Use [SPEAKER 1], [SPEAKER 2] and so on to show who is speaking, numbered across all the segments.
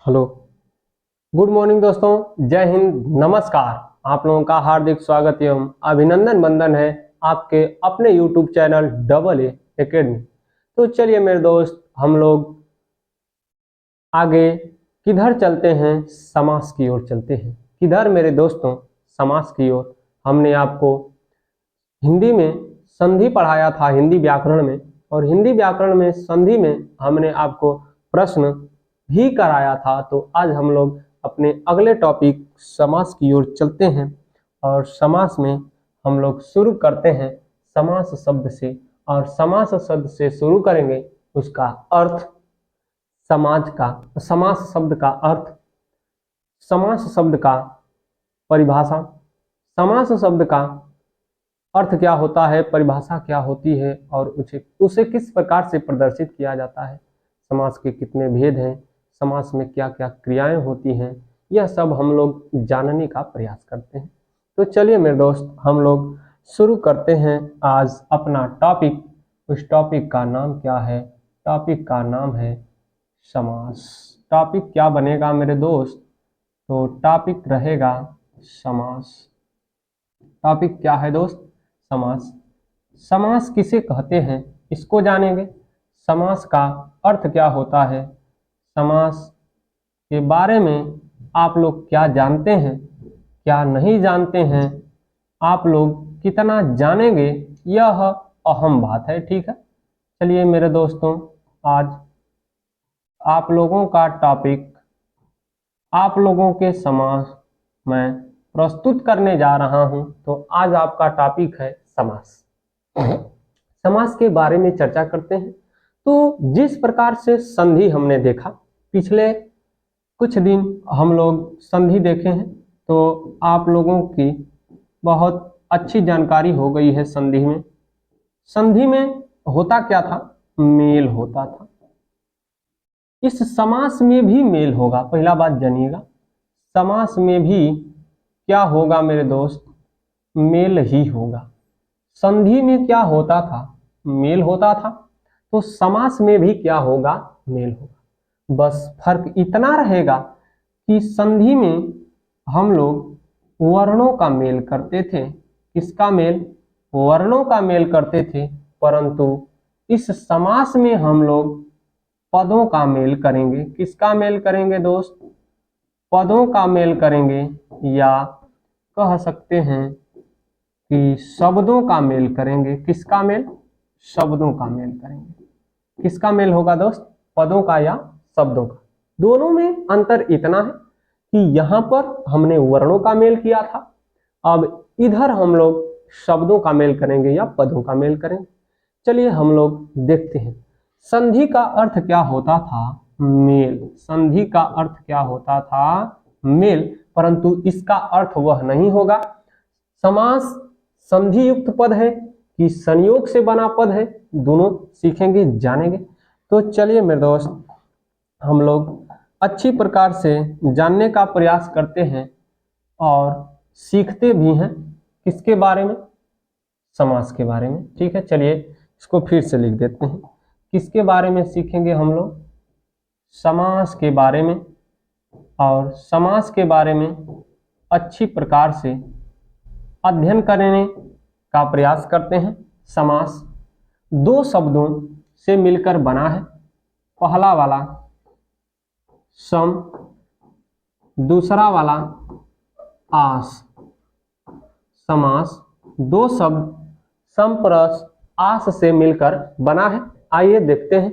[SPEAKER 1] Hello, good morning दोस्तों, जय हिंद, नमस्कार। आप लोगों का हार्दिक स्वागत एवं अभिनंदन बंदन है आपके अपने YouTube channel double A academy. तो चलिए मेरे दोस्त, हम लोग आगे किधर चलते हैं, समास की ओर चलते हैं। किधर मेरे दोस्तों, समास की ओर। हमने आपको हिंदी में संधि पढ़ाया था, हिंदी व्याकरण में, और हिंदी व्याकरण में संधि में हमने आपको प्रश्न भी कराया था। तो आज हम लोग अपने अगले टॉपिक समास की ओर चलते हैं और समास में हम लोग शुरू करते हैं समास शब्द से। और समास शब्द से शुरू करेंगे, उसका अर्थ, समाज का, समास शब्द का अर्थ, समास शब्द का परिभाषा, समास शब्द का अर्थ क्या होता है, परिभाषा क्या होती है और उसे किस प्रकार से प्रदर्शित किया जाता है, समास के कितने भेद हैं, समास में क्या क्या क्रियाएं होती हैं, यह सब हम लोग जानने का प्रयास करते हैं। तो चलिए मेरे दोस्त, हम लोग शुरू करते हैं आज अपना टॉपिक। उस टॉपिक का नाम क्या है? टॉपिक का नाम है समास। टॉपिक क्या बनेगा मेरे दोस्त? तो टॉपिक रहेगा समास। टॉपिक क्या है दोस्त? समास। समास किसे कहते हैं, इसको जानेंगे। समास का अर्थ क्या होता है, समास के बारे में आप लोग क्या जानते हैं, क्या नहीं जानते हैं, आप लोग कितना जानेंगे, यह अहम बात है। ठीक है, चलिए मेरे दोस्तों, आज आप लोगों का टॉपिक आप लोगों के समास मैं प्रस्तुत करने जा रहा हूं। तो आज आपका टॉपिक है समास। समास के बारे में चर्चा करते हैं। तो जिस प्रकार से संधि हमने देखा, पिछले कुछ दिन हम लोग संधि देखे हैं, तो आप लोगों की बहुत अच्छी जानकारी हो गई है संधि में। संधि में होता क्या था? मेल होता था। इस समास में भी मेल होगा, पहला बात जानिएगा। समास में भी क्या होगा मेरे दोस्त? मेल ही होगा। संधि में क्या होता था? मेल होता था। तो समास में भी क्या होगा? मेल होगा। बस फर्क इतना रहेगा कि संधि में हम लोग वर्णों का मेल करते थे। किसका मेल? वर्णों का मेल करते थे। परंतु इस समास में हम लोग पदों का मेल करेंगे। किसका मेल करेंगे दोस्त? पदों का मेल करेंगे, या कह सकते हैं कि शब्दों का मेल करेंगे। किसका मेल? शब्दों का मेल करेंगे। किसका मेल होगा दोस्त? पदों का या शब्दों का? दोनों में अंतर इतना है कि यहां पर हमने वर्णों का मेल किया था, अब इधर हम लोग शब्दों का मेल करेंगे या पदों का मेल करेंगे। चलिए हम लोग देखते हैं। संधि का अर्थ क्या होता था? मेल। संधि का अर्थ क्या होता था? मेल। परंतु इसका अर्थ वह नहीं होगा। समास संधि युक्त पद है कि संयोग से बना पद है, दोनों सीखेंगे, जानेंगे। तो चलिए मेरे दोस्त, हम लोग अच्छी प्रकार से जानने का प्रयास करते हैं और सीखते भी हैं। किसके बारे में? समास के बारे में। ठीक है, चलिए इसको फिर से लिख देते हैं। किसके बारे में सीखेंगे हम लोग? समास के बारे में। और समास के बारे में अच्छी प्रकार से अध्ययन करने का प्रयास करते हैं। समास दो शब्दों से मिलकर बना है। पहला वाला सम, दूसरा वाला आस। समास दो शब्द सम प्लस आस से मिलकर बना है। आइए देखते हैं।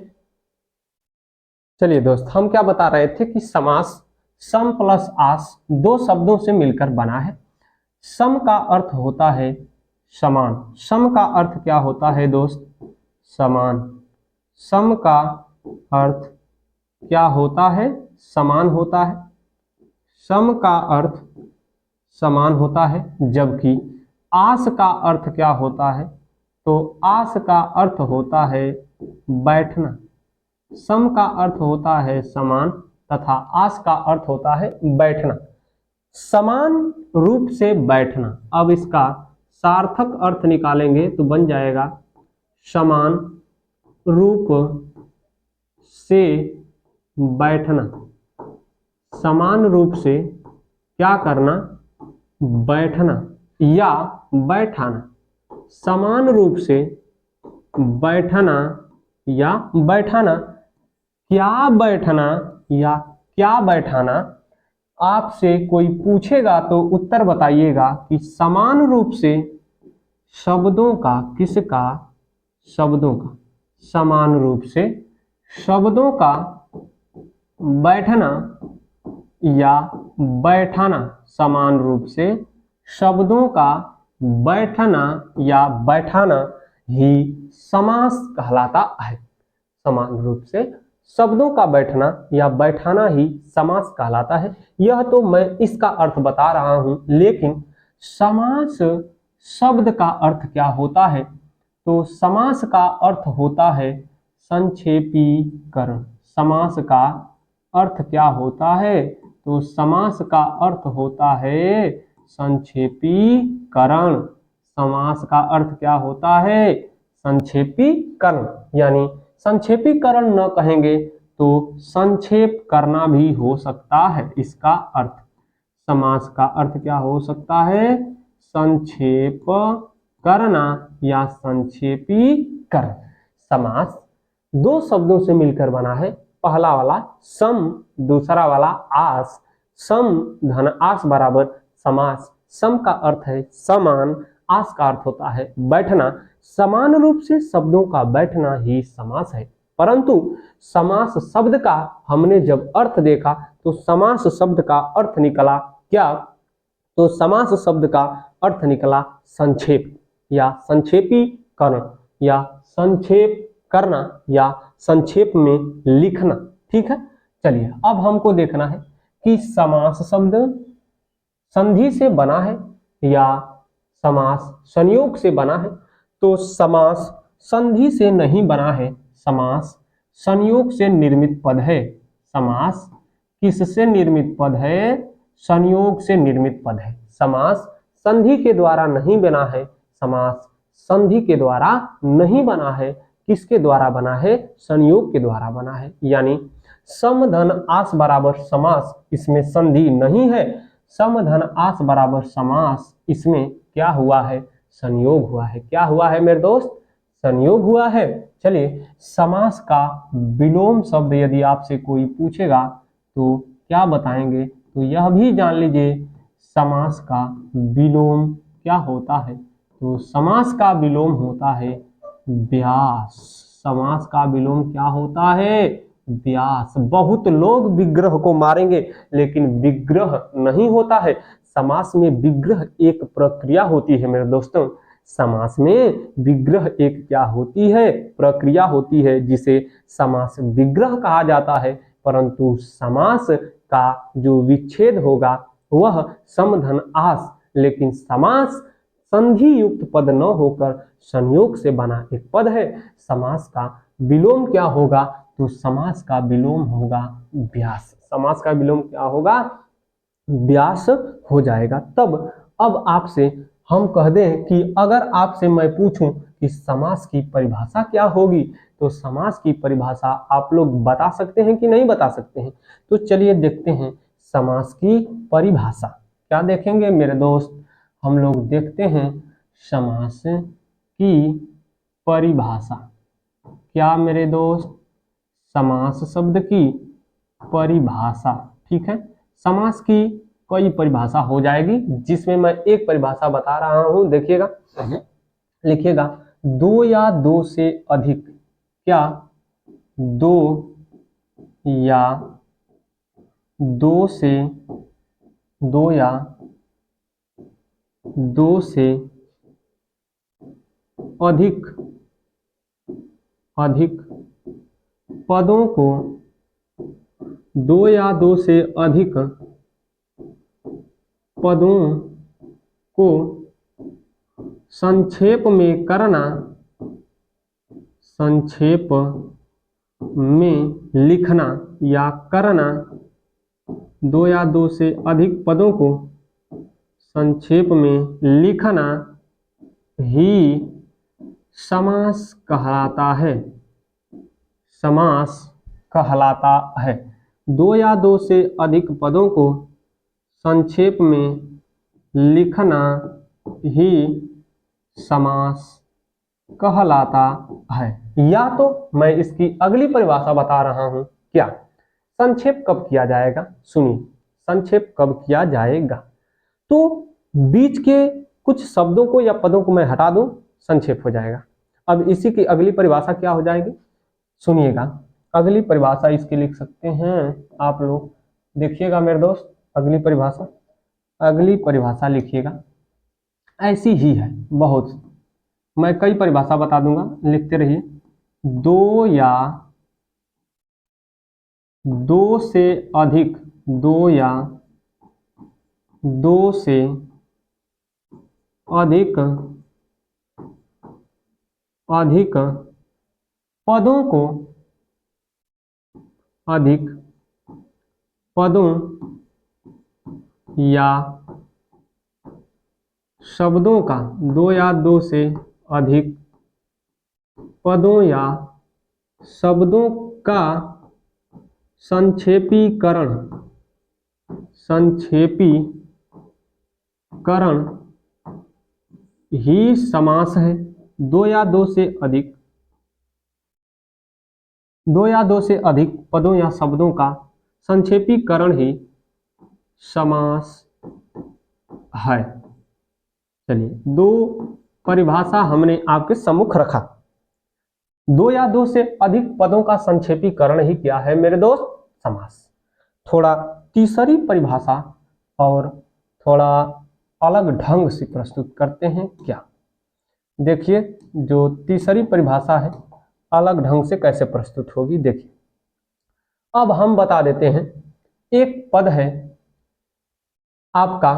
[SPEAKER 1] चलिए दोस्त, हम क्या बता रहे थे कि समास सम प्लस आस दो शब्दों से मिलकर बना है। सम का अर्थ होता है समान। सम का अर्थ क्या होता है दोस्त? समान। सम का अर्थ क्या होता है? समान होता है। सम का अर्थ समान होता है। जबकि आस का अर्थ क्या होता है? तो आस का अर्थ होता है बैठना। सम का अर्थ होता है समान तथा आस का अर्थ होता है बैठना। समान रूप से बैठना। अब इसका सार्थक अर्थ निकालेंगे तो बन जाएगा समान रूप से बैठना। समान रूप से क्या करना, बैठना या बैठाना, समान रूप से बैठना या बैठाना। क्या बैठना या क्या बैठाना, आपसे कोई पूछेगा तो उत्तर बताइएगा कि समान रूप से शब्दों का, किसका, शब्दों का, समान रूप से शब्दों का बैठना या बैठाना, समान रूप से शब्दों का बैठना या बैठाना ही समास कहलाता है। समान रूप से शब्दों का बैठना या बैठाना ही समास कहलाता है। यह तो मैं इसका अर्थ बता रहा हूं, लेकिन समास शब्द का अर्थ क्या होता है? तो समास का अर्थ होता है संक्षेपीकरण। समास का अर्थ क्या होता है? तो समास का अर्थ होता है संक्षेपीकरण। समास का अर्थ क्या होता है? संक्षेपीकरण। यानी संक्षेपीकरण न कहेंगे तो संक्षेप करना भी हो सकता है। इसका अर्थ, समास का अर्थ क्या हो सकता है? संक्षेप करना या संक्षेपीकरण। समास दो शब्दों से मिलकर बना है। पहला वाला सम, दूसरा वाला आस। सम धन आस बराबर समास। सम का अर्थ है समान, आस का अर्थ होता है बैठना। समान रूप से शब्दों का बैठना ही समास है। परंतु समास शब्द का हमने जब अर्थ देखा तो समास शब्द का अर्थ निकला क्या? तो समास शब्द का अर्थ निकला संक्षेप या संक्षेपीकरण या संक्षेप करना या संक्षेप में लिखना। ठीक है, चलिए अब हमको देखना है कि समास शब्द संधि से बना है या समास संयोग से बना है। तो समास संधि से नहीं बना है, समास संयोग से निर्मित पद है। समास किससे निर्मित पद है? संयोग से निर्मित पद है। समास संधि के द्वारा नहीं बना है, समास संधि के द्वारा नहीं बना है। किसके द्वारा बना है? संयोग के द्वारा बना है। यानी सम धन आस बराबर समास, इसमें संधि नहीं है। सम धन आस बराबर समास, इसमें क्या हुआ है? संयोग हुआ है। क्या हुआ है मेरे दोस्त? संयोग हुआ है। चलिए, समास का विलोम शब्द यदि आपसे कोई पूछेगा तो क्या बताएंगे? तो यह भी जान लीजिए समास का विलोम क्या होता है। तो समास का विलोम होता है व्यास। समास का विलोम क्या होता है? व्यास। बहुत लोग विग्रह को मारेंगे, लेकिन विग्रह नहीं होता है। समास में विग्रह एक प्रक्रिया होती है मेरे दोस्तों। समास में विग्रह एक क्या होती है? प्रक्रिया होती है, जिसे समास विग्रह कहा जाता है। परंतु समास का जो विच्छेद होगा वह सम धन आस, लेकिन समास संधि युक्त पद न होकर संयोग से बना एक पद है। समास का विलोम क्या होगा? तो समास का विलोम होगा व्यास। समास का विलोम क्या होगा? व्यास हो जाएगा। तब अब आपसे हम कह दें कि अगर आपसे मैं पूछूं कि समास की परिभाषा क्या होगी, तो समास की परिभाषा आप लोग बता सकते हैं कि नहीं बता सकते हैं? तो चलिए देखते हैं समास की परिभाषा। क्या देखेंगे मेरे दोस्त? हम लोग देखते हैं समास की परिभाषा। क्या मेरे दोस्त? समास शब्द की परिभाषा। ठीक है, समास की कई परिभाषा हो जाएगी, जिसमें मैं एक परिभाषा बता रहा हूं। देखिएगा, लिखिएगा, दो या दो से अधिक। क्या? दो या दो से, दो या दो से अधिक पदों को, दो या दो से अधिक पदों को संक्षेप में करना, संक्षेप में लिखना या करना, दो या दो से अधिक पदों को संक्षेप में लिखना ही समास कहलाता है। समास कहलाता है। दो या दो से अधिक पदों को संक्षेप में लिखना ही समास कहलाता है। या तो मैं इसकी अगली परिभाषा बता रहा हूं। क्या संक्षेप कब किया जाएगा? सुनिए, संक्षेप कब किया जाएगा? तो बीच के कुछ शब्दों को या पदों को मैं हटा दूं, संक्षेप हो जाएगा। अब इसी की अगली परिभाषा क्या हो जाएगी? सुनिएगा, अगली परिभाषा इसकी लिख सकते हैं आप लोग। देखिएगा मेरे दोस्त, अगली परिभाषा लिखिएगा। ऐसी ही है बहुत, मैं कई परिभाषा बता दूंगा, लिखते रहिए। दो या दो से अधिक, दो या दो से अधिक पदों को, अधिक पदों या शब्दों का, दो या दो से अधिक पदों या शब्दों का संक्षेपीकरण ही समास है। दो या दो से अधिक पदों या शब्दों का संक्षेपीकरण ही समास है। चलिए, दो परिभाषा हमने आपके सम्मुख रखा। दो या दो से अधिक पदों का संक्षेपीकरण ही क्या है मेरे दोस्त? समास। थोड़ा तीसरी परिभाषा और थोड़ा अलग ढंग से प्रस्तुत करते हैं। क्या देखिए, जो तीसरी परिभाषा है अलग ढंग से कैसे प्रस्तुत होगी, देखिए। अब हम बता देते हैं, एक पद है आपका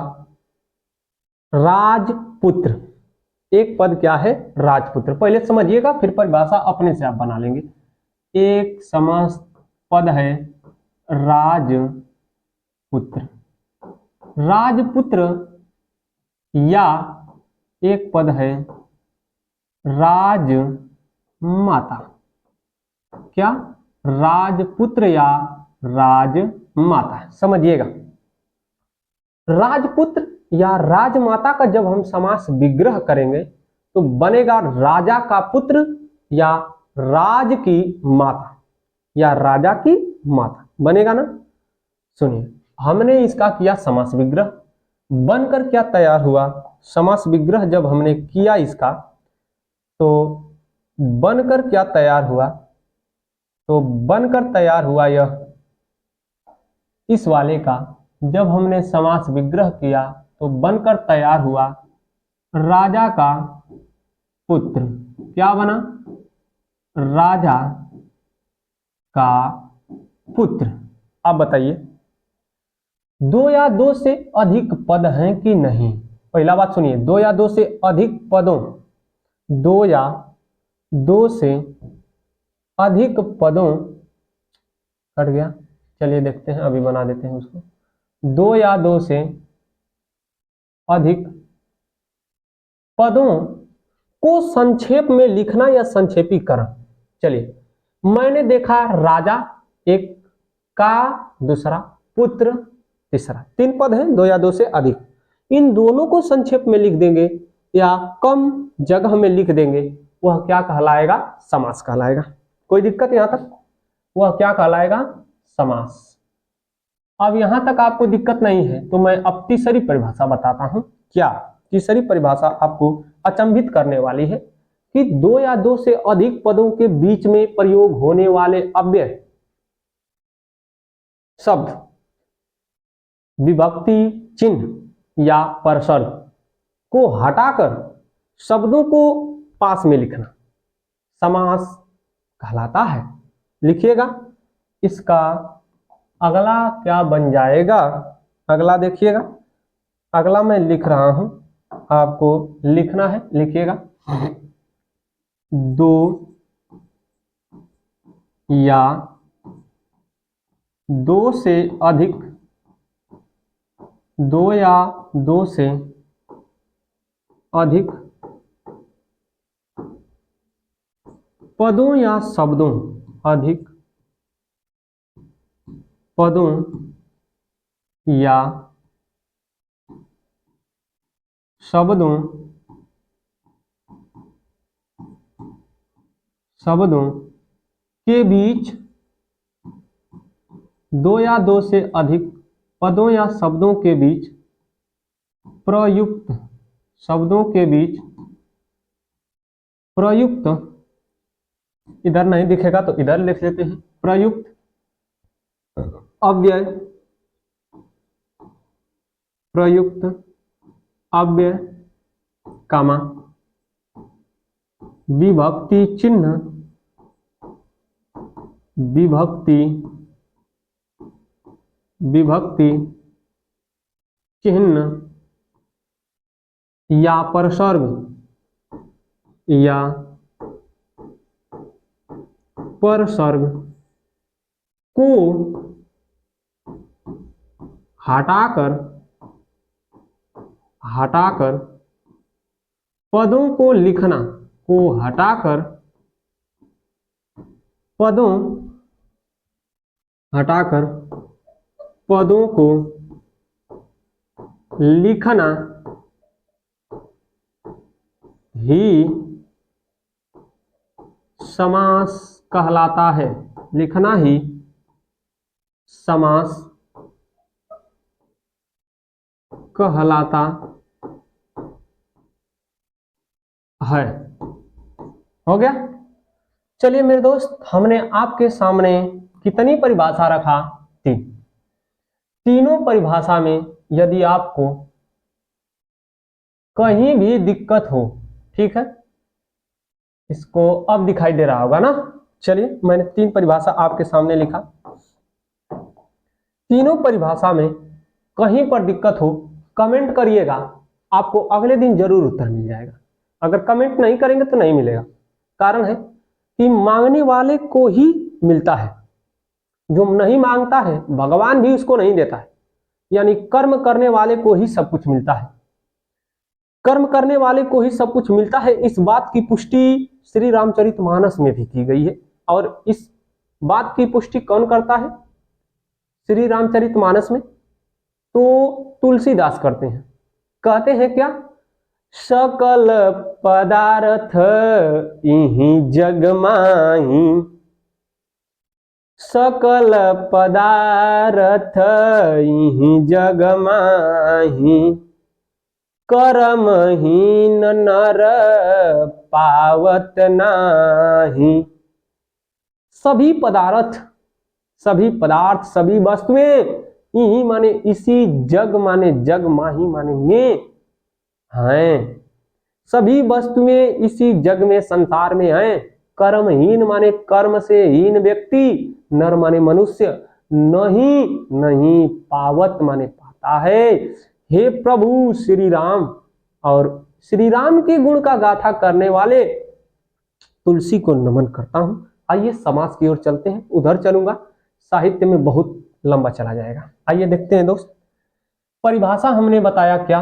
[SPEAKER 1] राजपुत्र। एक पद क्या है? राजपुत्र। पहले समझिएगा, फिर परिभाषा अपने से आप बना लेंगे। एक समस्त पद है राजपुत्र। राजपुत्र या एक पद है राजमाता। क्या? राजपुत्र या राजमाता। समझिएगा, राजपुत्र या राजमाता का जब हम समास विग्रह करेंगे तो बनेगा राजा का पुत्र या राज की माता, या राजा की माता बनेगा ना। सुनिए, हमने इसका किया समास विग्रह, बनकर क्या तैयार हुआ? समास विग्रह जब हमने किया इसका, तो बनकर क्या तैयार हुआ? तो बनकर तैयार हुआ यह, इस वाले का जब हमने समास विग्रह किया तो बनकर तैयार हुआ राजा का पुत्र। क्या बना? राजा का पुत्र। अब बताइए, दो या दो से अधिक पद हैं कि नहीं? पहला बात सुनिए, दो या दो से अधिक पदों, दो या दो से अधिक पदों, कट गया, चलिए देखते हैं, अभी बना देते हैं उसको। दो या दो से अधिक पदों को संक्षेप में लिखना या संक्षेपीकरण। चलिए, मैंने देखा राजा एक का, दूसरा पुत्र, तीसरा, तीन पद हैं दो या दो से अधिक। इन दोनों को संक्षेप में लिख देंगे या कम जगह में लिख देंगे, वह क्या कहलाएगा? समास कहलाएगा। कोई दिक्कत यहां तक? वह क्या कहलाएगा? समास। अब यहां तक आपको दिक्कत नहीं है तो मैं अब तीसरी परिभाषा बताता हूं। क्या तीसरी परिभाषा आपको अचंभित करने वाली है कि दो या दो से अधिक पदों के बीच में प्रयोग होने वाले अव्यय शब्द, विभक्ति चिन्ह या परसर्ग को हटाकर शब्दों को पास में लिखना समास कहलाता है। लिखिएगा, इसका अगला क्या बन जाएगा? अगला देखिएगा, अगला मैं लिख रहा हूं, आपको लिखना है, लिखिएगा। दो या दो से अधिक, दो या दो से अधिक पदों या शब्दों, अधिक पदों या शब्दों के बीच दो या दो से अधिक पदों या शब्दों के बीच प्रयुक्त इधर नहीं दिखेगा तो इधर लिख लेते हैं, प्रयुक्त अव्यय कामा विभक्ति चिन्ह या परसर्ग को हटाकर पदों को लिखना, पदों को लिखना ही समास कहलाता है। लिखना ही समास कहलाता है। हो गया। चलिए मेरे दोस्त, हमने आपके सामने कितनी परिभाषा रखा? तीनों परिभाषा में यदि आपको कहीं भी दिक्कत हो, ठीक है, इसको अब दिखाई दे रहा होगा ना। चलिए, मैंने 3 परिभाषा आपके सामने लिखा। तीनों परिभाषा में कहीं पर दिक्कत हो कमेंट करिएगा, आपको अगले दिन जरूर उत्तर मिल जाएगा। अगर कमेंट नहीं करेंगे तो नहीं मिलेगा। कारण है कि मांगने वाले को ही मिलता है, जो नहीं मांगता है भगवान भी उसको नहीं देता है। यानी कर्म करने वाले को ही सब कुछ मिलता है, कर्म करने वाले को ही सब कुछ मिलता है। इस बात की पुष्टि श्री रामचरितमानस में भी की गई है। और इस बात की पुष्टि कौन करता है श्री रामचरितमानस में? तो तुलसीदास करते हैं। कहते हैं क्या? सकल पदार्थ इहि जग माही, सकल पदार्थ इहि जग माही, कर्महीन नर पावत नाही। सभी पदार्थ, सभी वस्तुएं इही माने इसी, जग माने जग, माही माने में हैं। सभी वस्तुएं इसी जग में, संसार में हैं। कर्महीन माने कर्म से हीन व्यक्ति, नर माने मनुष्य, नहीं पावत माने पाता है। हे प्रभु श्री राम, और श्री राम के गुण का गाथा करने वाले तुलसी को नमन करता हूं। आइए समास की ओर चलते हैं। उधर चलूंगा, साहित्य में बहुत लंबा चला जाएगा। आइए देखते हैं दोस्त, परिभाषा हमने बताया क्या?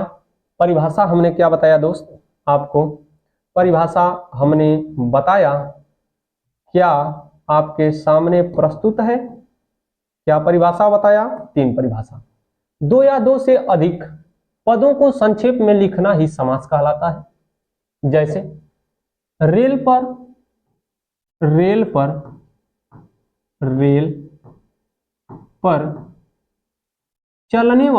[SPEAKER 1] परिभाषा हमने क्या बताया दोस्त आपको? परिभाषा हमने बताया, क्या आपके सामने प्रस्तुत है? क्या परिभाषा बताया? 3 परिभाषा। 2 या 2 से अधिक पदों को संक्षेप में लिखना ही समास कहलाता है। जैसे रेल पर चलने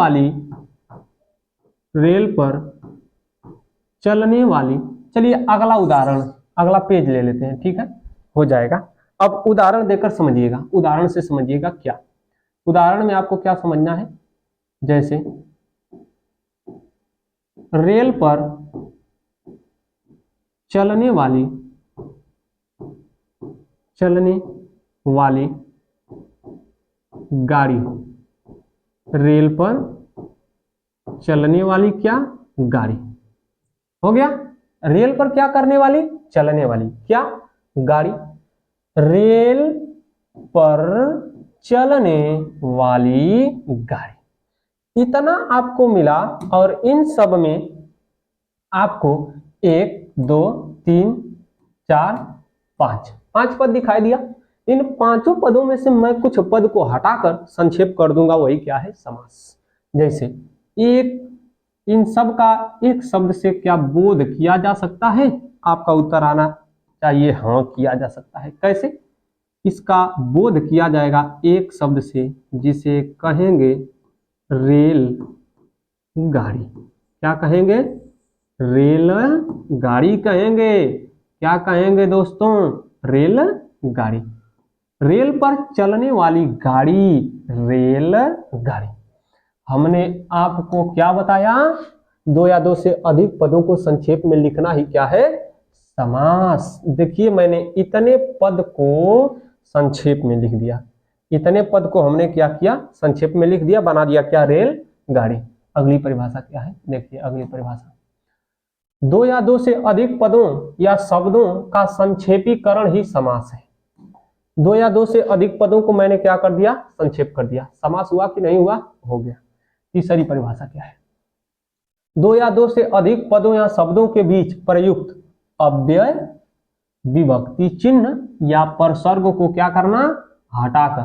[SPEAKER 1] वाली, चलिए अगला उदाहरण, अगला पेज ले लेते हैं, ठीक है, हो जाएगा। अब उदाहरण देकर समझिएगा, उदाहरण से समझिएगा। क्या उदाहरण में आपको क्या समझना है? जैसे रेल पर चलने वाली गाड़ी, रेल पर चलने वाली क्या? गाड़ी। हो गया। रेल पर क्या करने वाली? चलने वाली क्या? गाड़ी। रेल पर चलने वाली गाड़ी, इतना आपको मिला। और इन सब में आपको 1 2 3 4 5 पद दिखाई दिया। इन पांचों पदों में से मैं कुछ पद को हटाकर संक्षेप कर दूंगा, वही क्या है, समास। जैसे एक, इन सब का एक शब्द से क्या बोध किया जा सकता है? आपका उत्तर आना चाहिए हाँ, किया जा सकता है। कैसे? इसका बोध किया जाएगा एक शब्द से, जिसे कहेंगे रेल गाड़ी। क्या कहेंगे? रेल गाड़ी कहेंगे। क्या कहेंगे दोस्तों? रेल गाड़ी। रेल पर चलने वाली गाड़ी, रेल गाड़ी। हमने आपको क्या बताया? दो या दो से अधिक पदों को संक्षेप में लिखना ही क्या है, समास। देखिए मैंने इतने पद को संक्षेप में लिख दिया, इतने पद को हमने क्या किया, संक्षेप में लिख दिया, बना दिया क्या, रेल गाड़ी। अगली परिभाषा क्या है, देखिए अगली परिभाषा, दो या दो से अधिक पदों या शब्दों का संक्षेपीकरण ही समास है। दो या दो से अधिक पदों को मैंने क्या कर दिया, संक्षेप कर दिया। समास हुआ कि नहीं हुआ? हो गया। तीसरी परिभाषा क्या है? दो या दो से अधिक पदों या शब्दों के बीच प्रयुक्त अव्यय, विभक्ति चिन्ह या परसर्ग को क्या करना, हटाकर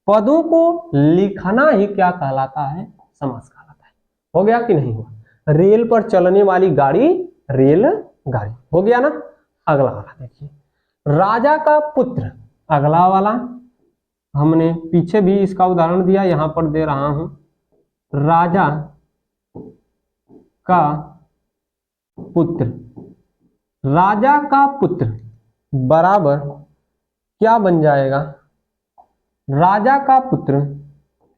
[SPEAKER 1] पदों को लिखना ही क्या कहलाता है, समास कहलाता है। हो गया कि नहीं हुआ? रेल पर चलने वाली गाड़ी, रेल गाड़ी। हो गया ना? अगला वाला देखिए, राजा का पुत्र। अगला वाला हमने पीछे भी इसका उदाहरण दिया, यहां पर दे रहा हूं। राजा का पुत्र, राजा का पुत्र बराबर क्या बन जाएगा? राजा का पुत्र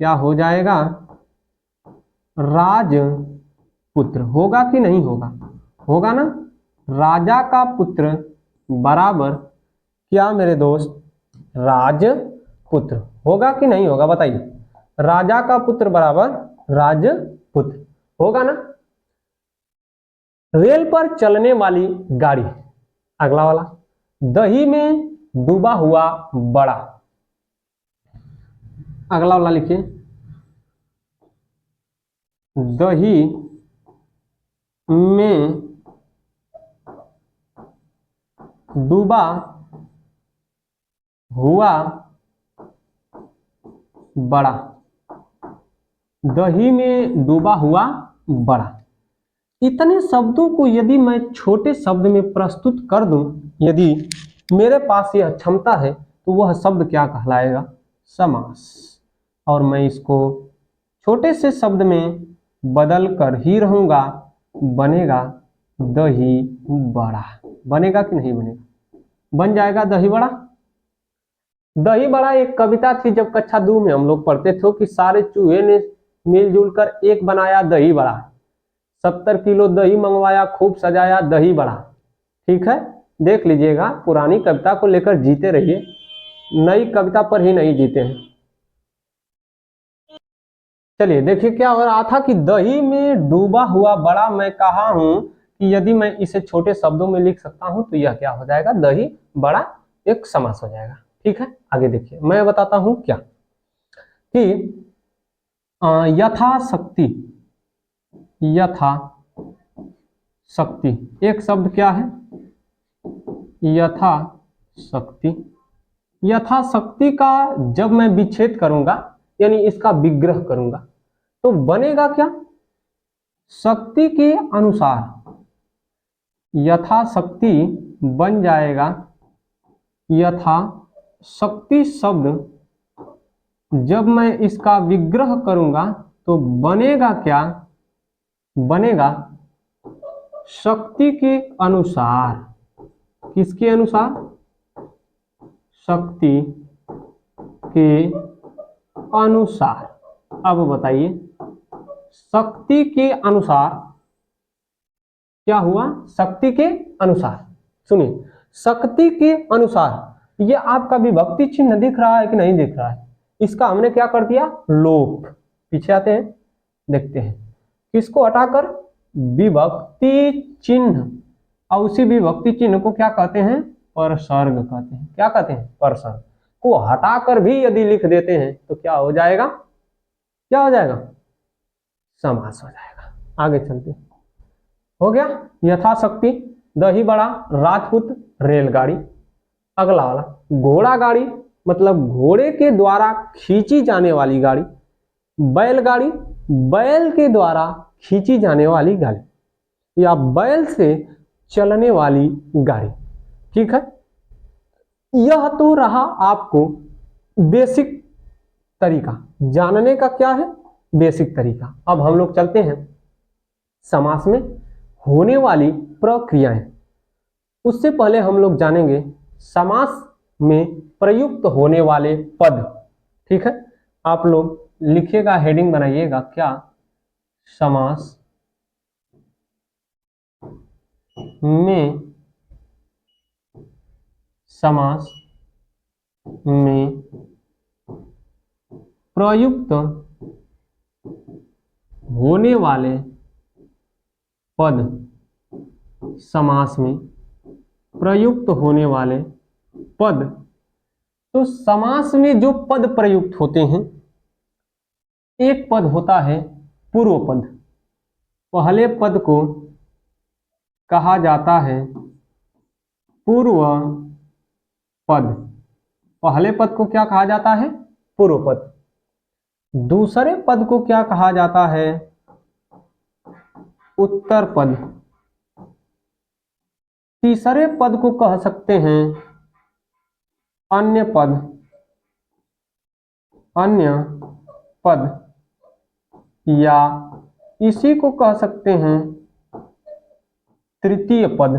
[SPEAKER 1] क्या हो जाएगा, राजपुत्र। होगा कि नहीं होगा? होगा ना? राजा का पुत्र बराबर क्या मेरे दोस्त, राजपुत्र। होगा कि नहीं होगा बताइए? राजा का पुत्र बराबर राजपुत्र, होगा ना? रेल पर चलने वाली गाड़ी। अगला वाला, दही में डूबा हुआ बड़ा। अगला वाला लिखिए, दही में डूबा हुआ बड़ा। दही में डूबा हुआ बड़ा। इतने शब्दों को यदि मैं छोटे शब्द में प्रस्तुत कर दूं, यदि मेरे पास यह क्षमता है, तो वह शब्द क्या कहलाएगा, समास। और मैं इसको छोटे से शब्द में बदल कर ही रहूंगा, बनेगा दही बड़ा। बनेगा कि नहीं बनेगा? बन जाएगा दही बड़ा। दही बड़ा एक कविता थी, जब कक्षा 2 में हम लोग पढ़ते थे कि सारे चूहे ने मिलजुल कर एक बनाया दही बड़ा, 70 किलो दही मंगवाया, खूब सजाया दही बड़ा। ठीक है, देख लीजिएगा, पुरानी कविता को लेकर जीते रहिए, नई कविता पर ही नहीं जीते हैं। चलिए देखिए क्या हो रहा था कि दही में डूबा हुआ बड़ा, मैं कहा हूं कि यदि मैं इसे छोटे शब्दों में लिख सकता हूं तो यह क्या हो जाएगा, दही बड़ा एक समास हो जाएगा। ठीक है, आगे देखिए मैं बताता हूं क्या, कि यथाशक्ति, यथाशक्ति एक शब्द क्या है, यथाशक्ति। यथाशक्ति का जब मैं विच्छेद करूंगा, यानी इसका विग्रह करूंगा, तो बनेगा क्या, शक्ति के अनुसार। यथाशक्ति बन जाएगा, यथाशक्ति शब्द जब मैं इसका विग्रह करूंगा तो बनेगा क्या, बनेगा शक्ति के अनुसार। किसके अनुसार? शक्ति के अनुसार। अब बताइए, शक्ति के अनुसार क्या हुआ, शक्ति के अनुसार। सुनिए, शक्ति के अनुसार, ये आपका विभक्ति चिन्ह दिख रहा है कि नहीं दिख रहा है? इसका हमने क्या कर दिया, लोप। पीछे आते हैं, देखते हैं, किसको हटाकर, विभक्ति चिन्ह। और उसी विभक्ति चिन्ह को क्या कहते हैं, परसर्ग कहते हैं। क्या कहते हैं, परसर्ग को हटाकर भी यदि लिख देते हैं तो क्या हो जाएगा, क्या हो जाएगा, समास हो जाएगा। आगे चलते, हो गया यथाशक्ति, दही बड़ा, राजपूत, रेलगाड़ी। अगला वाला, घोड़ा गाड़ी। मतलब घोड़े के द्वारा खींची जाने वाली गाड़ी, बैलगाड़ी बैल के द्वारा खींची जाने वाली गाड़ी या बैल से चलने वाली गाड़ी। ठीक है, यह तो रहा आपको बेसिक तरीका जानने का। क्या है बेसिक तरीका। अब हम लोग चलते हैं समास में होने वाली प्रक्रियाएं। उससे पहले हम लोग जानेंगे समास में प्रयुक्त होने वाले पद। ठीक है, आप लोग लिखिएगा, हेडिंग बनाइएगा, क्या समास में प्रयुक्त होने वाले पद। समास में प्रयुक्त होने वाले पद। तो समास में जो पद प्रयुक्त होते हैं, एक पद होता है पूर्व पद। पहले पद को कहा जाता है पूर्व पद। पहले पद को क्या कहा जाता है पूर्व पद। दूसरे पद को क्या कहा जाता है उत्तर पद। तीसरे पद को कह सकते हैं अन्य पद। अन्य पद या इसी को कह सकते हैं तृतीय पद।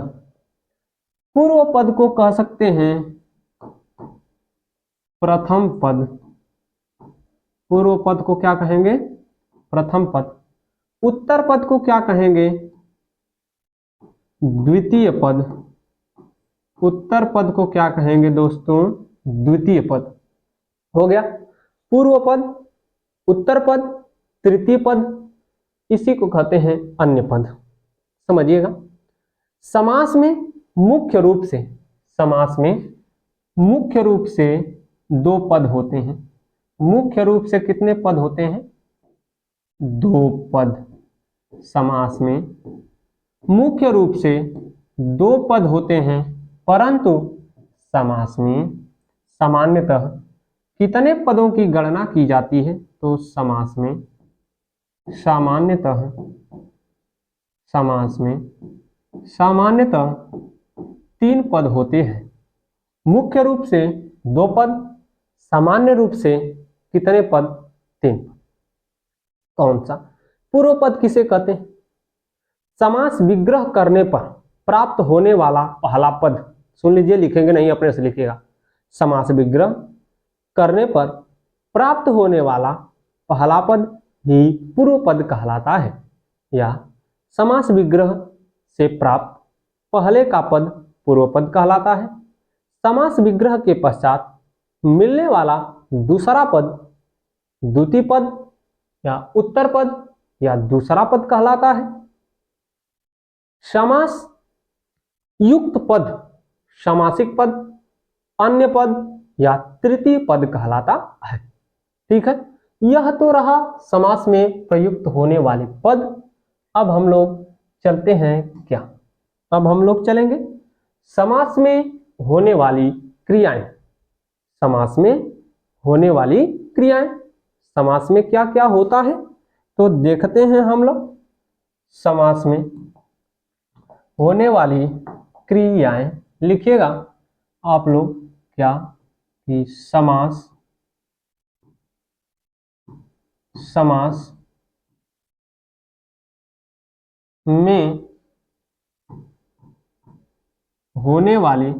[SPEAKER 1] पूर्व पद को कह सकते हैं प्रथम पद। पूर्व पद को क्या कहेंगे प्रथम पद। उत्तर पद को क्या कहेंगे द्वितीय पद। उत्तर पद को क्या कहेंगे दोस्तों द्वितीय पद। हो गया पूर्व पद, उत्तर पद, तृतीय पद, इसी को कहते हैं अन्य पद। समझिएगा, समास में मुख्य रूप से समास में मुख्य रूप से दो पद होते हैं। मुख्य रूप से कितने पद होते हैं दो पद। समास में मुख्य रूप से दो पद होते हैं, परंतु समास में सामान्यतः कितने पदों की गणना की जाती है तो समास में सामान्यतः तीन पद होते हैं। मुख्य रूप से दो पद, सामान्य रूप से कितने पद तीन पद। कौन सा पूर्व पद किसे कहते हैं समास विग्रह करने पर प्राप्त होने वाला पहला पद। सुन लीजिए, लिखेंगे नहीं अपने से लिखिएगा। समास विग्रह करने पर प्राप्त होने वाला पहला पद ही पूर्व पद कहलाता है, या समास विग्रह से प्राप्त पहले का पद पूर्व पद कहलाता है। समास विग्रह के पश्चात मिलने वाला दूसरा पद द्वितीय पद या उत्तर पद या दूसरा पद कहलाता है। समास युक्त पद समासिक पद, अन्य पद या तृतीय पद कहलाता है। ठीक है, यह तो रहा समास में प्रयुक्त होने वाले पद। अब हम लोग चलते हैं क्या अब हम लोग चलेंगे समास में होने वाली क्रियाएं। समास में होने वाली क्रियाएं, समास में क्या क्या होता है तो देखते हैं हम लोग। समास में होने वाली क्रियाएं लिखिएगा आप लोग, क्या कि समास में होने वाली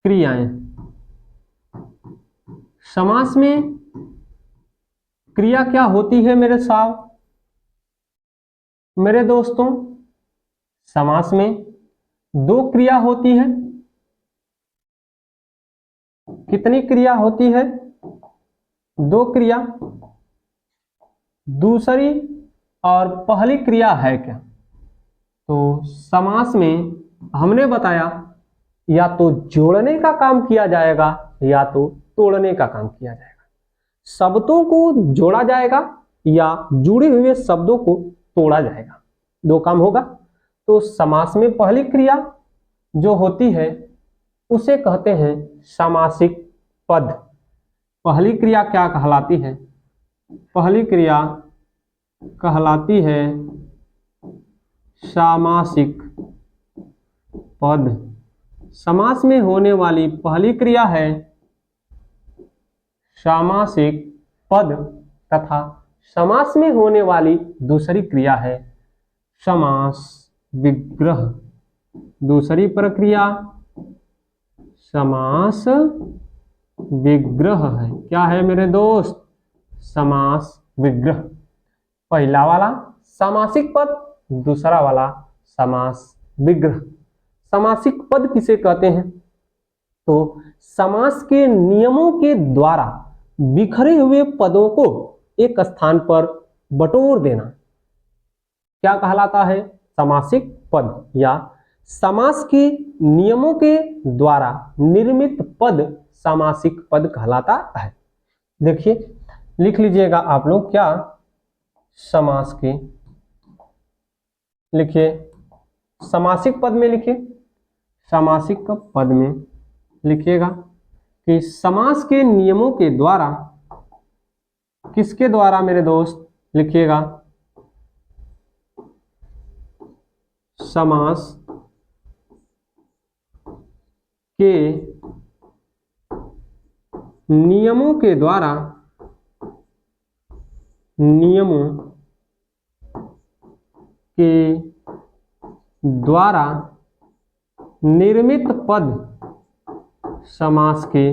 [SPEAKER 1] क्रियाएं। समास में क्रिया क्या होती है मेरे साहब मेरे दोस्तों। समास में दो क्रिया होती है। कितनी क्रिया होती है दो क्रिया। दूसरी और पहली क्रिया है क्या तो समास में हमने बताया या तो जोड़ने का काम किया जाएगा या तो तोड़ने का काम किया जाएगा। शब्दों को जोड़ा जाएगा या जुड़े हुए शब्दों को तोड़ा जाएगा, दो काम होगा। तो समास में पहली क्रिया जो होती है उसे कहते हैं सामासिक पद। पहली क्रिया क्या कहलाती है? पहली क्रिया कहलाती है सामासिक पद। समास में होने वाली पहली क्रिया है सामासिक पद तथा समास में होने वाली दूसरी क्रिया है समास विग्रह। दूसरी प्रक्रिया समास विग्रह है। क्या है मेरे दोस्त? समास विग्रह। पहला वाला सामासिक पद, दूसरा वाला समास विग्रह। सामासिक पद किसे कहते हैं? तो समास के नियमों के द्वारा बिखरे हुए पदों को एक स्थान पर बटोर देना क्या कहलाता है? समासिक पद। या समास के नियमों के द्वारा निर्मित पद सामासिक पद कहलाता है। देखिए, लिख लीजिएगा आप लोग क्या समास के, लिखिए समासिक पद में लिखिए, सामासिक पद में लिखिएगा कि समास के नियमों के द्वारा, किसके द्वारा मेरे दोस्त? लिखिएगा समास के नियमों के द्वारा, नियमों के द्वारा निर्मित पद, समास के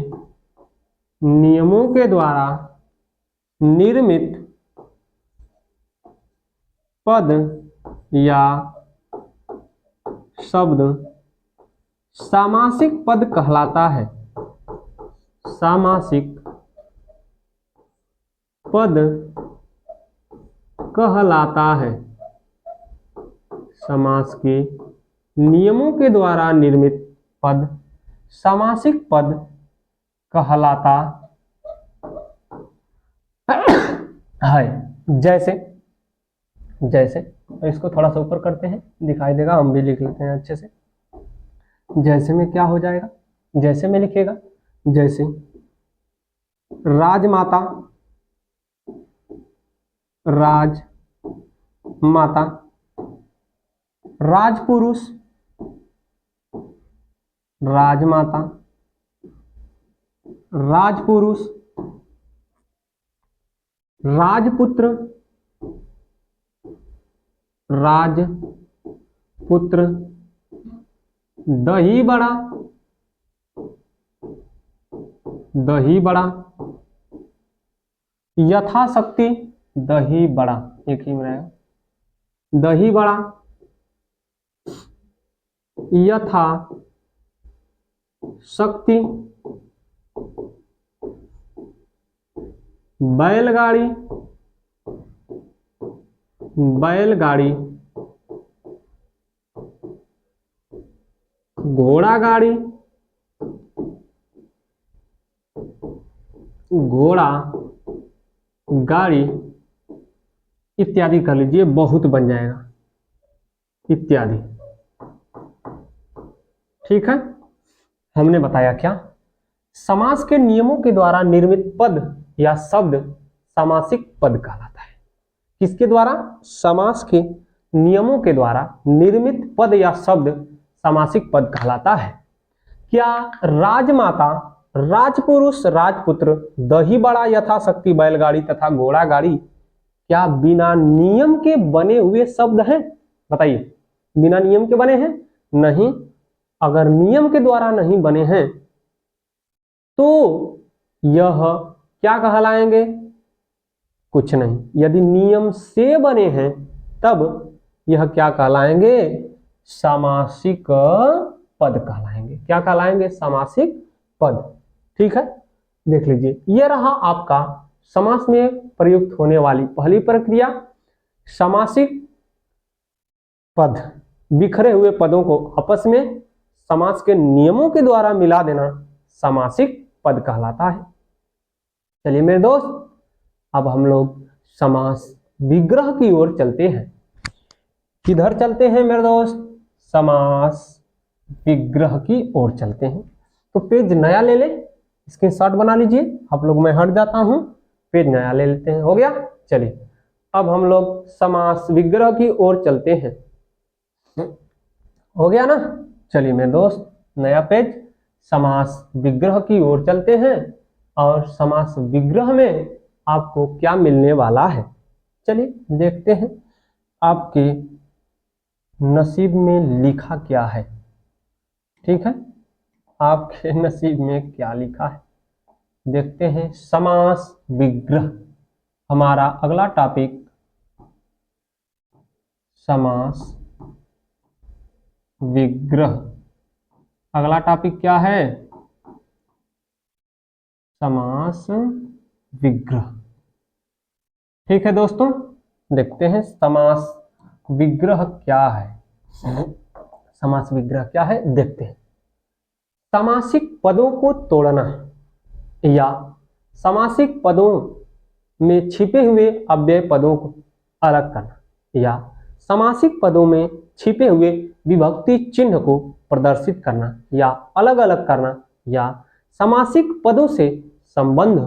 [SPEAKER 1] नियमों के द्वारा निर्मित पद या शब्द सामासिक पद कहलाता है। सामासिक पद कहलाता है। समास के नियमों के द्वारा निर्मित पद सामासिक पद कहलाता है। जैसे जैसे इसको थोड़ा सा ऊपर करते हैं, दिखाई देगा, हम भी लिख लेते हैं अच्छे से। जैसे में क्या हो जाएगा? जैसे में लिखिएगा, जैसे राजमाता, राजमाता, राजपुरुष, राजमाता, राजपुरुष, राजपुत्र, राजपुत्र, दही बड़ा, दही बड़ा, यथाशक्ति, दही बड़ा, एक ही में रहेगा, दही बड़ा, यथा शक्ति, बैलगाड़ी, बैलगाड़ी, घोड़ा गाड़ी, घोड़ा गाड़ी इत्यादि कर लीजिए, बहुत बन जाएगा, इत्यादि। ठीक है, हमने बताया क्या? समास के नियमों के द्वारा निर्मित पद या शब्द सामासिक पद कहलाता है। किसके द्वारा? समास के नियमों के द्वारा निर्मित पद या शब्द सामासिक पद कहलाता है। क्या राजमाता, राजपुरुष, राजपुत्र, दही बड़ा, यथाशक्ति, बैलगाड़ी तथा घोड़ा गाड़ी क्या बिना नियम के बने हुए शब्द हैं? बताइए, बिना नियम के बने हैं? नहीं। अगर नियम के द्वारा नहीं बने हैं तो यह क्या कहलाएंगे? कुछ नहीं। यदि नियम से बने हैं तब यह क्या कहलाएंगे? सामासिक पद कहलाएंगे। क्या कहलाएंगे? सामासिक पद। ठीक है, देख लीजिए, यह रहा आपका समास में प्रयुक्त होने वाली पहली प्रक्रिया, सामासिक पद। बिखरे हुए पदों को आपस में समास के नियमों के द्वारा मिला देना सामासिक पद कहलाता है। चलिए मेरे दोस्त, अब हम लोग समास विग्रह की ओर चलते हैं। किधर चलते हैं मेरे दोस्त? समास विग्रह की ओर चलते हैं। तो पेज नया ले ले, स्क्रीनशॉट बना लीजिए आप लोग, मैं हट जाता हूं, पेज नया ले लेते हैं। हो गया? चलिए अब हम लोग समास विग्रह की ओर चलते हैं। हो गया ना? चलिए मेरे दोस्त, नया पेज, समास विग्रह की ओर चलते हैं और समास विग्रह में आपको क्या मिलने वाला है, चलिए देखते हैं आपके नसीब में लिखा क्या है। ठीक है, आपके नसीब में क्या लिखा है देखते हैं। समास विग्रह, हमारा अगला टॉपिक समास विग्रह। अगला टॉपिक क्या है? समास विग्रह। ठीक है दोस्तों, देखते हैं समास विग्रह क्या है। समास विग्रह क्या है देखते हैं। समासिक पदों को तोड़ना या समासिक पदों में छिपे हुए अव्यय पदों को अलग करना या समासिक पदों में छिपे हुए विभक्ति चिन्ह को प्रदर्शित करना या अलग अलग करना या समासिक पदों से संबंध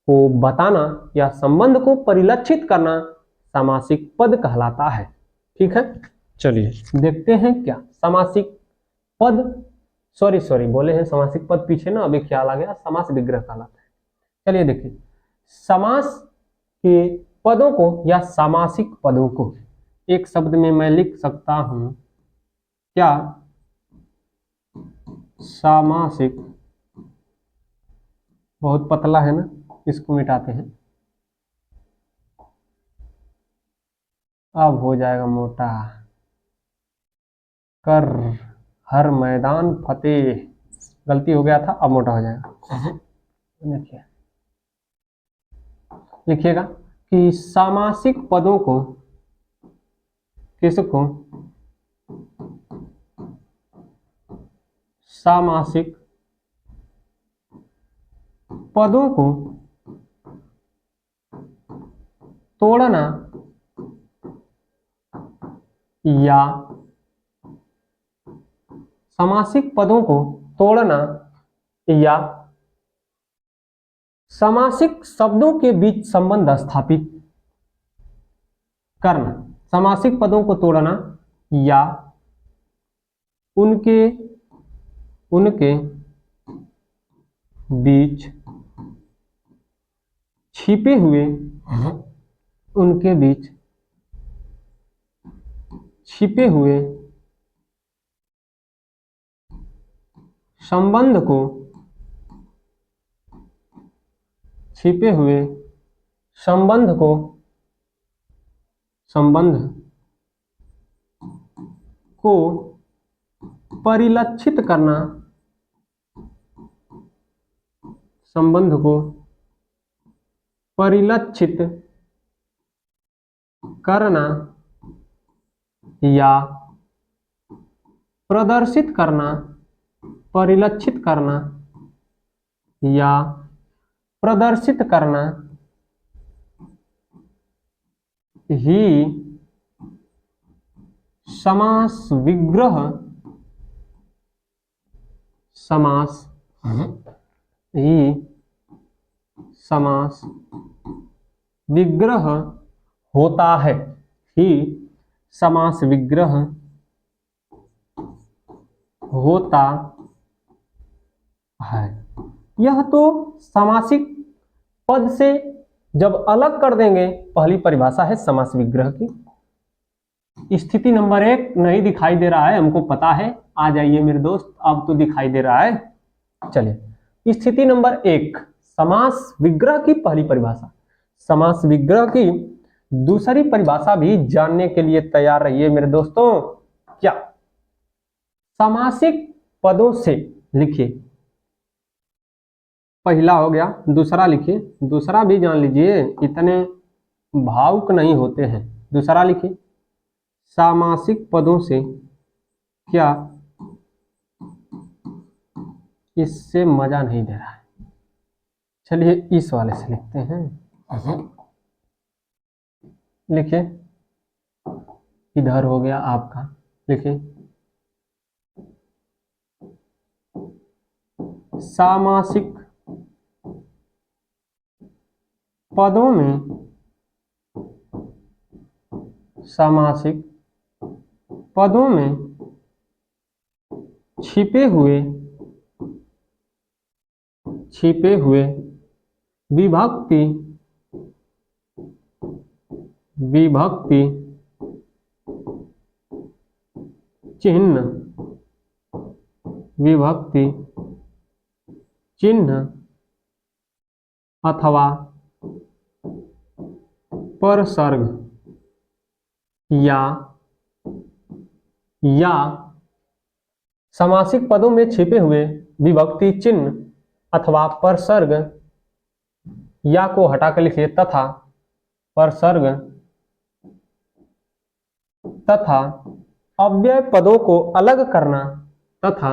[SPEAKER 1] को बताना या संबंध को परिलक्षित करना समासिक पद कहलाता है। ठीक है, चलिए देखते हैं क्या समासिक पद, सॉरी बोले हैं समासिक पद पीछे ना, अभी ख्याल आ गया, समास विग्रह कहलाता है। चलिए देखिए, समास के पदों को या सामासिक पदों को एक शब्द में मैं लिख सकता हूं क्या? सामासिक, बहुत पतला है ना, इसको मिटाते हैं, अब हो जाएगा मोटा। कर हर मैदान फतेह, गलती हो गया था, अब मोटा हो जाएगा। देखिए लिखिएगा कि सामासिक पदों को, किसको? सामासिक पदों को तोड़ना या सामासिक पदों को तोड़ना या सामासिक शब्दों के बीच संबंध स्थापित करना, सामासिक पदों को तोड़ना या उनके उनके बीच छिपे हुए, उनके बीच छिपे हुए संबंध को, छिपे हुए संबंध को, संबंध को परिलक्षित करना, संबंध को परिलक्षित करना या प्रदर्शित करना, परिलक्षित करना या प्रदर्शित करना ही समास विग्रह, समास ही समास विग्रह होता है, ही समास विग्रह होता है। यह तो सामासिक पद से जब अलग कर देंगे, पहली परिभाषा है समास विग्रह की। स्थिति नंबर 1 नहीं दिखाई दे रहा है, हमको पता है, आ जाइए मेरे दोस्त, अब तो दिखाई दे रहा है। चलिए स्थिति नंबर 1, समास विग्रह की पहली परिभाषा। समास विग्रह की दूसरी परिभाषा भी जानने के लिए तैयार रहिए मेरे दोस्तों। क्या? सामासिक पदों से, लिखिए पहला हो गया, दूसरा लिखिए, दूसरा भी जान लीजिए, इतने भावुक नहीं होते हैं। दूसरा लिखिए, सामासिक पदों से क्या, इससे मजा नहीं दे रहा है, चलिए इस वाले से लिखते हैं। लिखिए इधर हो गया आपका, लिखिए सामासिक पदों में, सामासिक पदों में छिपे हुए विभक्ति विभक्ति चिन्ह, विभक्ति चिन्ह अथवा परसर्ग या सामासिक पदों में छिपे हुए विभक्ति चिन्ह अथवा परसर्ग या को हटाकर लिखिए तथा परसर्ग तथा अव्यय पदों को अलग करना तथा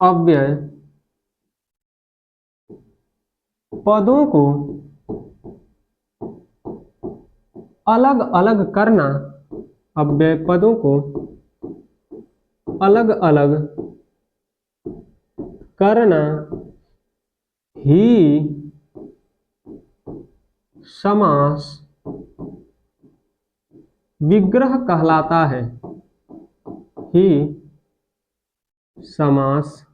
[SPEAKER 1] अव्यय पदों को अलग अलग करना, अव्यय पदों को अलग अलग करना ही समास विग्रह कहलाता है, ही समास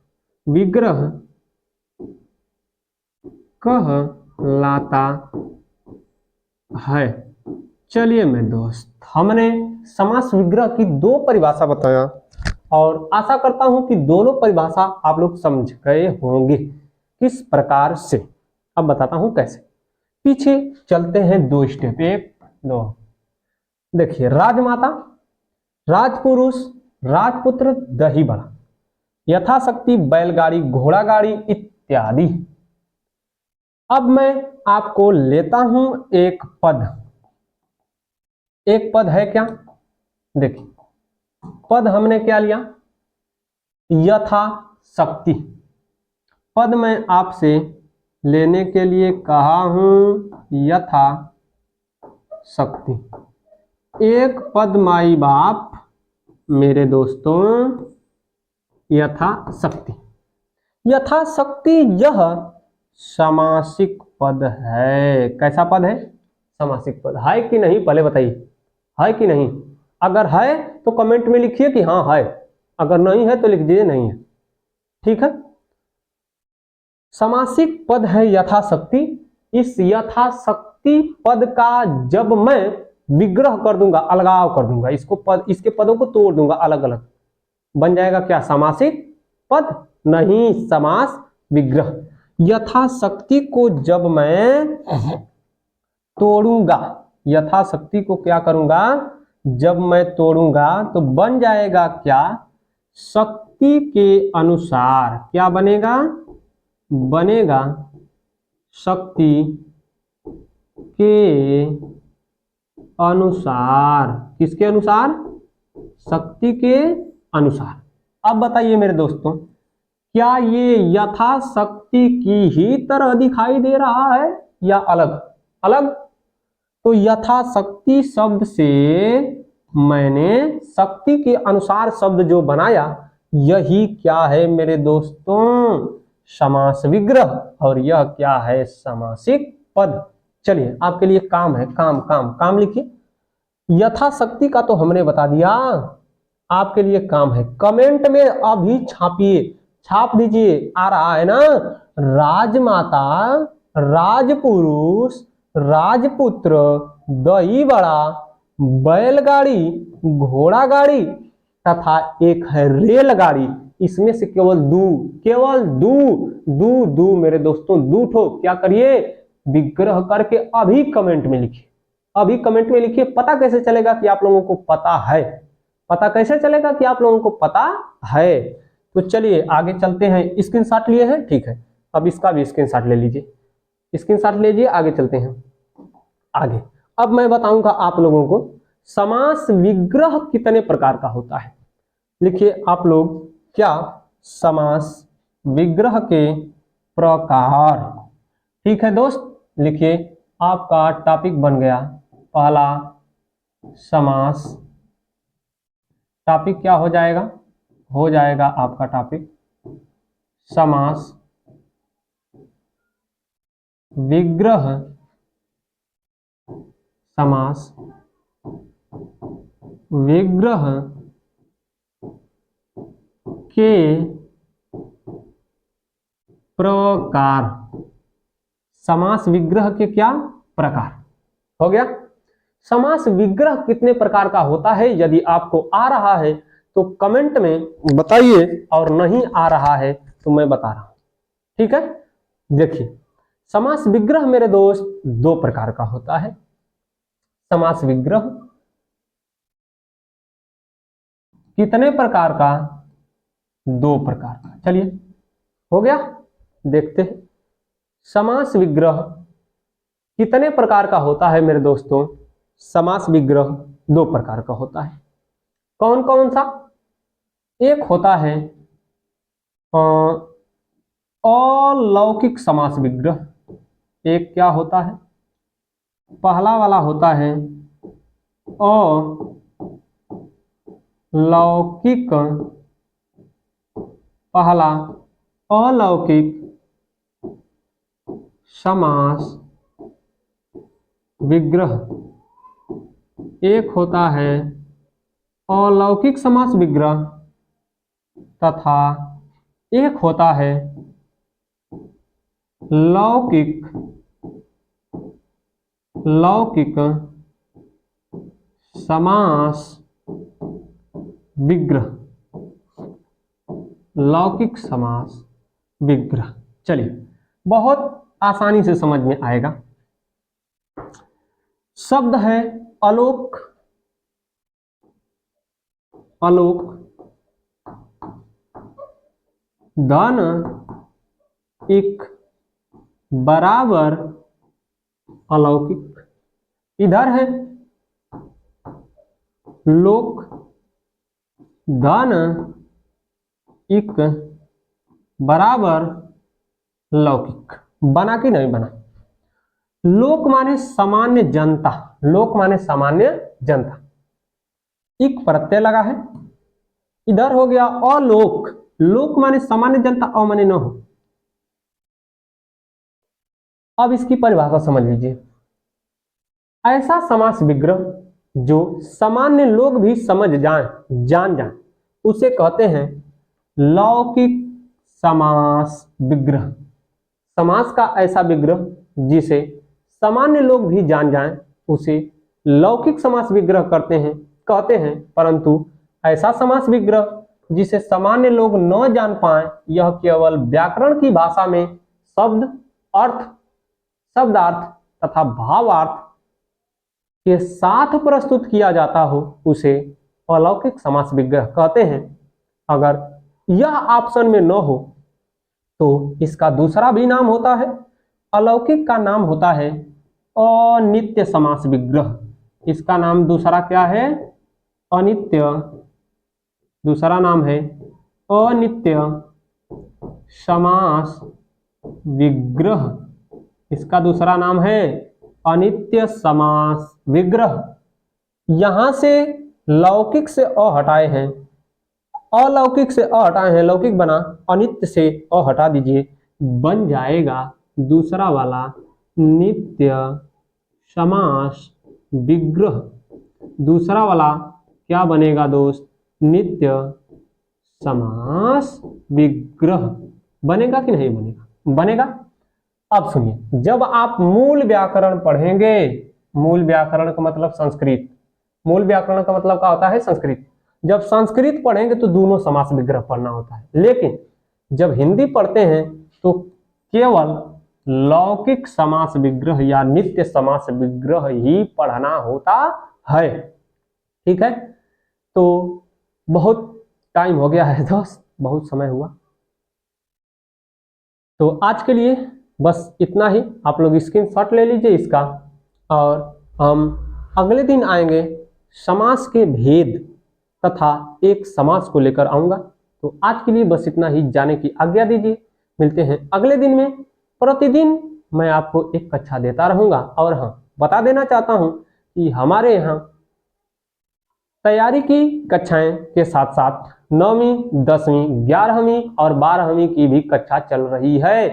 [SPEAKER 1] विग्रह कहलाता है। चलिए मेरे दोस्त, हमने समास विग्रह की दो परिभाषा बताया और आशा करता हूं कि दोनों परिभाषा आप लोग समझ गए होंगे किस प्रकार से। अब बताता हूं कैसे। पीछे चलते हैं दो स्टेप, एक दो। देखिए, राजमाता, राजपुरुष, राजपुत्र, दही बड़ा, यथाशक्ति, बैलगाड़ी, घोड़ा गाड़ी इत्यादि। अब मैं आपको लेता हूं एक पद। एक पद है क्या? देखिए, पद हमने क्या लिया? यथाशक्ति। पद मैं आपसे लेने के लिए कहा हूं यथाशक्ति। एक पद माई बाप मेरे दोस्तों, यथाशक्ति। यथाशक्ति यह सामासिक पद है। कैसा पद है? सामासिक पद है कि नहीं, पहले बताइए, है कि नहीं? अगर है तो कमेंट में लिखिए कि हाँ है, अगर नहीं है तो लिख दीजिए नहीं है। ठीक है, सामासिक पद है यथाशक्ति। इस यथाशक्ति पद का जब मैं विग्रह कर दूंगा, अलगाव कर दूंगा, इसके पदों को तोड़ दूंगा, अलग अलग बन जाएगा क्या? सामासिक पद नहीं, समास विग्रह। यथाशक्ति को जब मैं तोड़ूंगा, यथाशक्ति को क्या करूंगा? जब मैं तोड़ूंगा तो बन जाएगा क्या? शक्ति के अनुसार। क्या बनेगा? बनेगा शक्ति के अनुसार। किसके अनुसार? शक्ति के अनुसार। अब बताइए मेरे दोस्तों, क्या ये यथाशक्ति की ही तरह दिखाई दे रहा है या अलग अलग? तो यथाशक्ति शब्द से मैंने शक्ति के अनुसार शब्द जो बनाया, यही क्या है मेरे दोस्तों? समास विग्रह। और यह क्या है? समासिक पद। चलिए, आपके लिए काम है, काम काम काम लिखिए। यथाशक्ति का तो हमने बता दिया, आपके लिए काम है, कमेंट में अभी छापिए, छाप दीजिए। आ रहा है ना? राजमाता, राजपुरुष, राजपुत्र, दही बड़ा, बैलगाड़ी, घोड़ा गाड़ी तथा एक है रेलगाड़ी। इसमें से केवल दू मेरे दोस्तों, दू ठो क्या करिए? विग्रह करके अभी कमेंट में लिखिए, अभी कमेंट में लिखिए। पता कैसे चलेगा कि आप लोगों को पता है? पता कैसे चलेगा कि आप लोगों को पता है? तो चलिए आगे चलते हैं। स्क्रीनशॉट लिए हैं, ठीक है, अब इसका भी स्क्रीनशॉट ले लीजिए, स्क्रीनशॉट लीजिए, आगे चलते हैं। आगे अब मैं बताऊंगा आप लोगों को समास विग्रह कितने प्रकार का होता है। लिखिए आप लोग, क्या समास विग्रह के प्रकार। ठीक है दोस्त, लिखिए आपका टॉपिक बन गया पहला समास। टॉपिक क्या हो जाएगा? हो जाएगा आपका टॉपिक समास विग्रह। समास विग्रह के प्रकार। समास विग्रह के क्या प्रकार? हो गया। समास विग्रह कितने प्रकार का होता है? यदि आपको आ रहा है तो कमेंट में बताइए, और नहीं आ रहा है तो मैं बता रहा हूं। ठीक है, देखिए समास विग्रह मेरे दोस्त दो प्रकार का होता है। समास विग्रह कितने प्रकार का? दो प्रकार का। चलिए हो गया, देखते हैं समास विग्रह कितने प्रकार का होता है मेरे दोस्तों। समास विग्रह दो प्रकार का होता है। कौन कौन सा? एक होता है अलौकिक समास विग्रह। एक क्या होता है? पहला वाला होता है अलौकिक। पहला अलौकिक समास विग्रह। एक होता है अलौकिक समास विग्रह तथा एक होता है लौकिक समास विग्रह। लौकिक समास विग्रह। चलिए बहुत आसानी से समझ में आएगा। शब्द है आलोक। आलोक धन एक बराबर अलौकिक। इधर है लोक धन एक बराबर लौकिक। बना कि नहीं बना? लोक माने सामान्य जनता। लोक माने सामान्य जनता। एक प्रत्यय लगा है। इधर हो गया अलोक। लोक माने सामान्य जनता, अ माने न हो। अब इसकी परिभाषा समझ लीजिए। ऐसा समास विग्रह जो सामान्य लोग भी समझ जान जाए उसे कहते हैं लौकिक समास विग्रह। समास का ऐसा विग्रह जिसे सामान्य लोग भी जान जाएं उसे लौकिक समास विग्रह कहते हैं। परंतु ऐसा समास विग्रह जिसे सामान्य लोग न जान पाए, यह केवल व्याकरण की भाषा में शब्द अर्थ, शब्दार्थ तथा भावार्थ के साथ प्रस्तुत किया जाता हो, उसे अलौकिक समास विग्रह कहते हैं। अगर यह ऑप्शन में न हो तो इसका दूसरा भी नाम होता है। अलौकिक का नाम होता है अनित्य समास विग्रह। इसका नाम दूसरा क्या है? अनित्य। दूसरा नाम है अनित्य समास विग्रह। इसका दूसरा नाम है अनित्य समास विग्रह। यहां से लौकिक से अ हटाए हैं, अलौकिक से अ हटाए हैं, लौकिक बना, अनित्य से अ हटा दीजिए, बन जाएगा दूसरा वाला नित्य समास विग्रह। दूसरा वाला क्या बनेगा दोस्त? नित्य समास विग्रह। बनेगा कि नहीं बनेगा? बनेगा। अब सुनिए, जब आप मूल व्याकरण पढ़ेंगे, मूल व्याकरण का मतलब संस्कृत, मूल व्याकरण का मतलब क्या होता है? संस्कृत। जब संस्कृत पढ़ेंगे तो दोनों समास विग्रह पढ़ना होता है, लेकिन जब हिंदी पढ़ते हैं तो केवल लौकिक समास विग्रह या नित्य समास विग्रह ही पढ़ना होता है। ठीक है, तो बहुत टाइम हो गया है दोस्त, बहुत समय हुआ, तो आज के लिए बस इतना ही। आप लोग स्क्रीनशॉट ले लीजिए इसका, और हम अगले दिन आएंगे समास के भेद तथा एक समास को लेकर आऊंगा। तो आज के लिए बस इतना ही, जाने की आज्ञा दीजिए। मिलते हैं अगले दिन में। प्रतिदिन मैं आपको एक कक्षा देता रहूंगा। और हाँ, बता देना चाहता हूं कि हमारे यहाँ तैयारी की कक्षाएं के साथ साथ 9वीं 10वीं 11वीं और 12वीं की भी कक्षा चल रही है।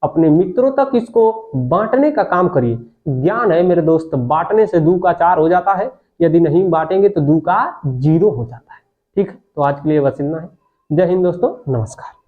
[SPEAKER 1] अपने मित्रों तक इसको बांटने का काम करिए। ज्ञान है मेरे दोस्त, बांटने से 2 का 4 हो जाता है, यदि नहीं बांटेंगे तो 2 का 0 हो जाता है। ठीक है, तो आज के लिए बस इतना है। जय हिंद दोस्तों, नमस्कार।